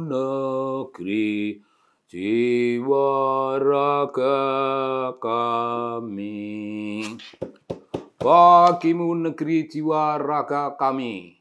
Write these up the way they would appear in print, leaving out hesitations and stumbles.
negeri, jiwa raga kami. Bagimu negeri, jiwa raga kami.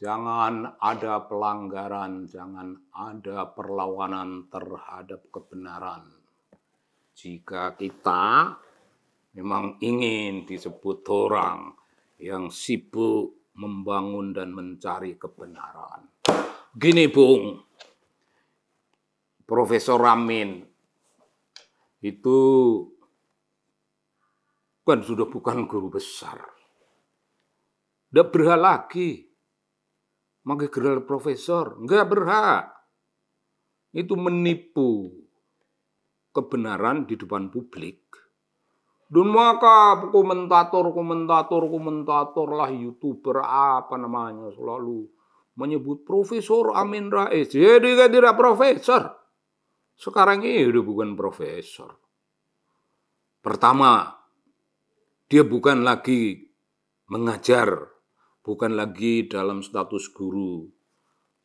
Jangan ada pelanggaran, jangan ada perlawanan terhadap kebenaran. Jika kita memang ingin disebut orang yang sibuk membangun dan mencari kebenaran. Gini Bung, Profesor Amin itu kan sudah bukan guru besar. Tidak berhak lagi pakai gelar profesor. Enggak berhak. Itu menipu kebenaran di depan publik. Dan maka komentator lah, YouTuber apa namanya, selalu menyebut Profesor Amin Rais. Jadi kan tidak profesor. Sekarang ini udah bukan profesor. Pertama, dia bukan lagi mengajar, bukan lagi dalam status guru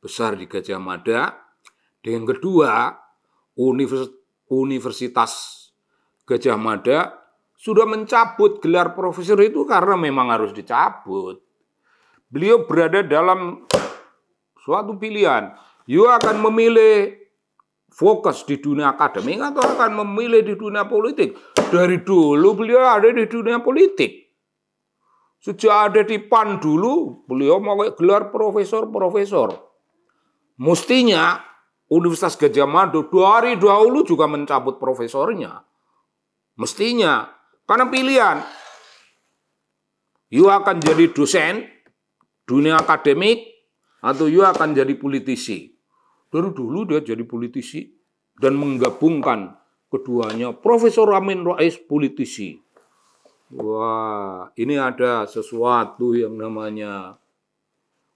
besar di Gajah Mada. Dan yang kedua, Universitas Gajah Mada sudah mencabut gelar profesor itu karena memang harus dicabut. Beliau berada dalam suatu pilihan. You akan memilih fokus di dunia akademik atau akan memilih di dunia politik. Dari dulu beliau ada di dunia politik. Sejak ada di PAN dulu, beliau pakai gelar profesor. Mestinya Universitas Gajah Mada dari dahulu juga mencabut profesornya. Mestinya. Karena pilihan. You akan jadi dosen dunia akademik atau you akan jadi politisi. Dari dulu dia jadi politisi dan menggabungkan keduanya. Profesor Amin Rais politisi. Wah, ini ada sesuatu yang namanya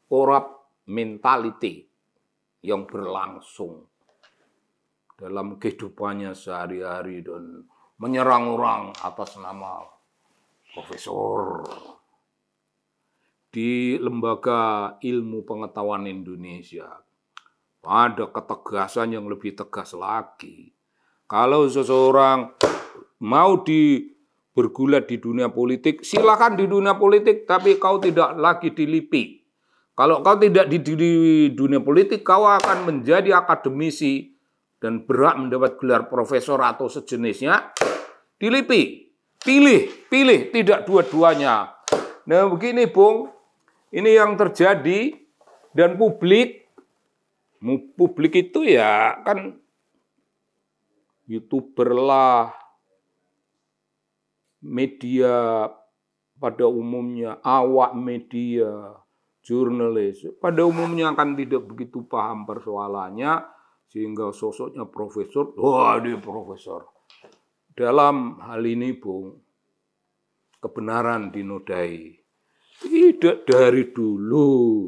corrupt mentality yang berlangsung dalam kehidupannya sehari-hari dan menyerang orang atas nama profesor. Di Lembaga Ilmu Pengetahuan Indonesia ada ketegasan yang lebih tegas lagi. Kalau seseorang mau bergulat di dunia politik, silakan di dunia politik, tapi kau tidak lagi dilipi. Kalau kau tidak di dunia politik, kau akan menjadi akademisi dan berhak mendapat gelar profesor atau sejenisnya, dilipi. Pilih, tidak dua-duanya. Nah begini Bung, ini yang terjadi dan publik itu ya kan YouTuber lah, media pada umumnya, awak media, jurnalis, pada umumnya kan tidak begitu paham persoalannya, sehingga sosoknya profesor, wah dia profesor. Dalam hal ini Bung, kebenaran dinodai. Tidak dari dulu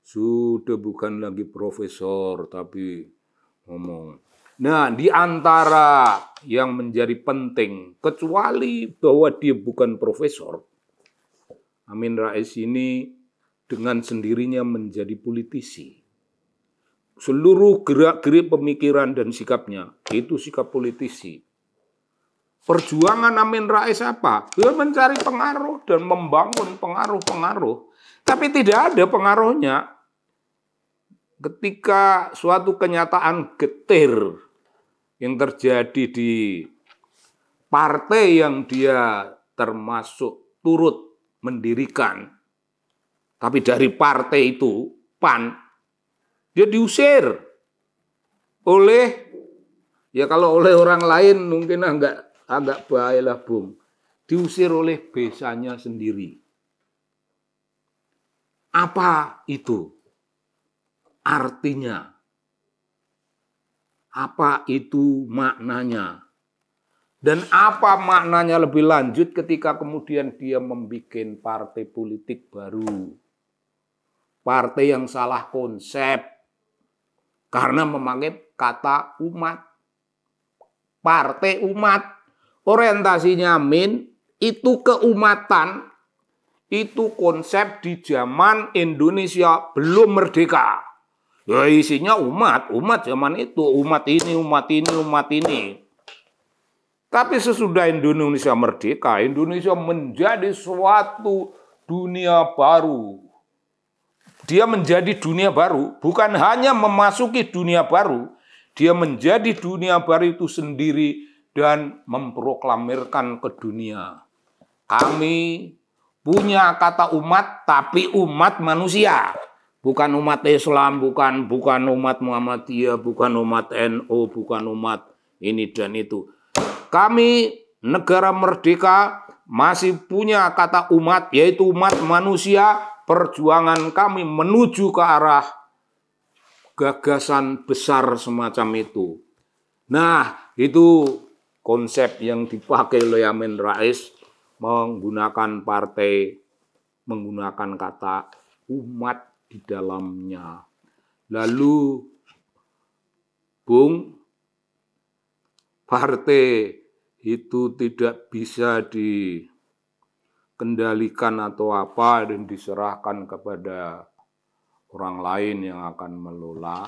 sudah bukan lagi profesor, tapi ngomong. Nah, di antara yang menjadi penting, kecuali bahwa dia bukan profesor, Amin Rais ini dengan sendirinya menjadi politisi. Seluruh gerak-gerik pemikiran dan sikapnya, itu sikap politisi. Perjuangan Amin Rais apa? Dia mencari pengaruh dan membangun pengaruh-pengaruh. Tapi tidak ada pengaruhnya. Ketika suatu kenyataan getir yang terjadi di partai yang dia termasuk turut mendirikan, tapi dari partai itu, PAN, dia diusir oleh, ya kalau oleh orang lain mungkin agak bahaya lah Bung, diusir oleh besanya sendiri. Apa itu? Artinya, apa itu maknanya? Dan apa maknanya lebih lanjut ketika kemudian dia membuat partai politik baru. Partai yang salah konsep. Karena memakai kata umat. Partai umat. Orientasinya Amin itu keumatan. Itu konsep di zaman Indonesia belum merdeka. Ya isinya umat zaman itu, umat ini, umat ini, umat ini. Tapi sesudah Indonesia merdeka, Indonesia menjadi suatu dunia baru. Dia menjadi dunia baru, bukan hanya memasuki dunia baru, dia menjadi dunia baru itu sendiri dan memproklamirkan ke dunia. Kami punya kata umat, tapi umat manusia. Bukan umat Islam, bukan umat Muhammadiyah, bukan umat NU, bukan umat ini dan itu. Kami negara merdeka masih punya kata umat, yaitu umat manusia. Perjuangan kami menuju ke arah gagasan besar semacam itu. Nah, itu konsep yang dipakai oleh Amin Rais, menggunakan kata umat di dalamnya. Lalu, Bung, partai itu tidak bisa dikendalikan atau apa dan diserahkan kepada orang lain yang akan melola.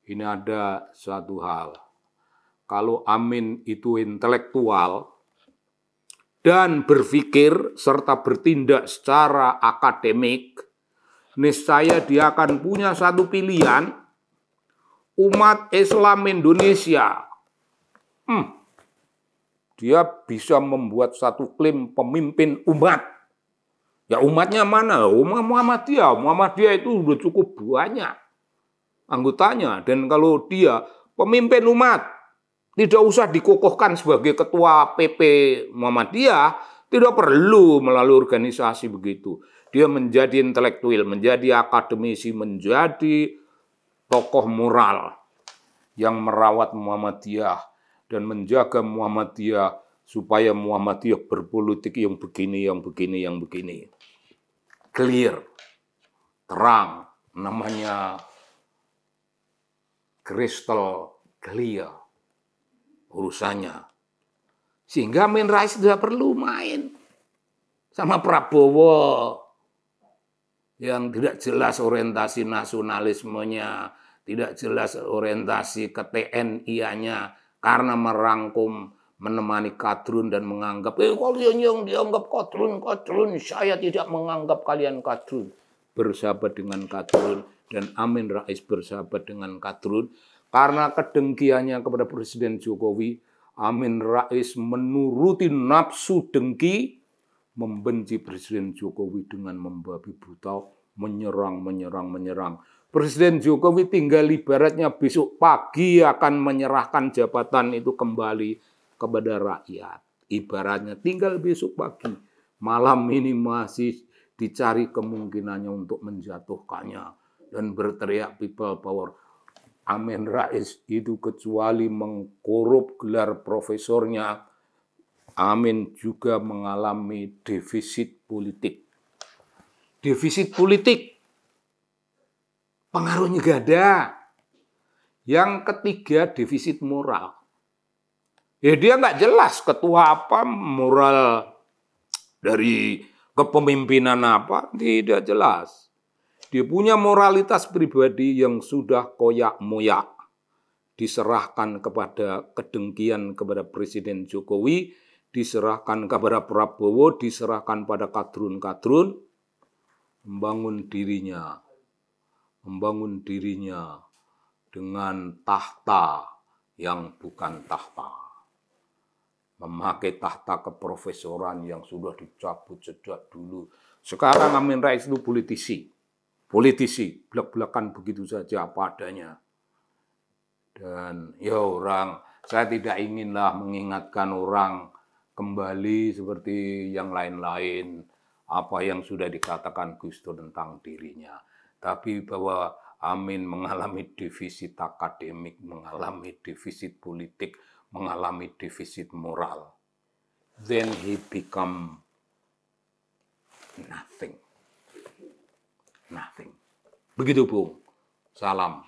Ini ada satu hal. Kalau Amin itu intelektual dan berpikir serta bertindak secara akademik, niscaya dia akan punya satu pilihan, umat Islam Indonesia. Dia bisa membuat satu klaim pemimpin umat. Ya umatnya mana? Umat Muhammadiyah. Muhammadiyah itu sudah cukup banyak anggotanya. Dan kalau dia pemimpin umat, tidak usah dikukuhkan sebagai ketua PP Muhammadiyah, tidak perlu melalui organisasi begitu. Dia menjadi intelektual, menjadi akademisi, menjadi tokoh moral yang merawat Muhammadiyah dan menjaga Muhammadiyah supaya Muhammadiyah berpolitik yang begini, yang begini, yang begini. Clear, terang, namanya crystal clear urusannya. Sehingga Amin Rais tidak perlu main sama Prabowo yang tidak jelas orientasi nasionalismenya, tidak jelas orientasi ke TNI-nya, karena merangkum, menemani kadrun dan menganggap, kalian yang dianggap kadrun, saya tidak menganggap kalian kadrun. Bersahabat dengan kadrun, dan Amin Rais bersahabat dengan kadrun. Karena kedengkiannya kepada Presiden Jokowi, Amin Rais menuruti nafsu dengki, membenci Presiden Jokowi dengan membabi buta, menyerang. Presiden Jokowi tinggal ibaratnya besok pagi akan menyerahkan jabatan itu kembali kepada rakyat. Ibaratnya tinggal besok pagi. Malam ini masih dicari kemungkinannya untuk menjatuhkannya dan berteriak people power. Amin Rais itu kecuali mengkorup gelar profesornya, Amin juga mengalami defisit politik. Defisit politik. Pengaruhnya gak ada. Yang ketiga, defisit moral. Ya dia nggak jelas ketua apa, moral dari kepemimpinan apa, tidak jelas. Dia punya moralitas pribadi yang sudah koyak-moyak. Diserahkan kepada kedengkian kepada Presiden Jokowi, diserahkan kepada Prabowo, diserahkan pada kadrun-kadrun, membangun dirinya dengan tahta yang bukan tahta. Memakai tahta keprofesoran yang sudah dicabut sejak dulu. Sekarang Amin Rais itu politisi, belak-belakan begitu saja apa adanya. Dan ya saya tidak inginlah mengingatkan orang kembali seperti yang lain-lain, apa yang sudah dikatakan Gus Dur tentang dirinya. Tapi bahwa Amin mengalami defisit akademik, mengalami defisit politik, mengalami defisit moral. Then he become nothing. Begitu, Bung. Salam.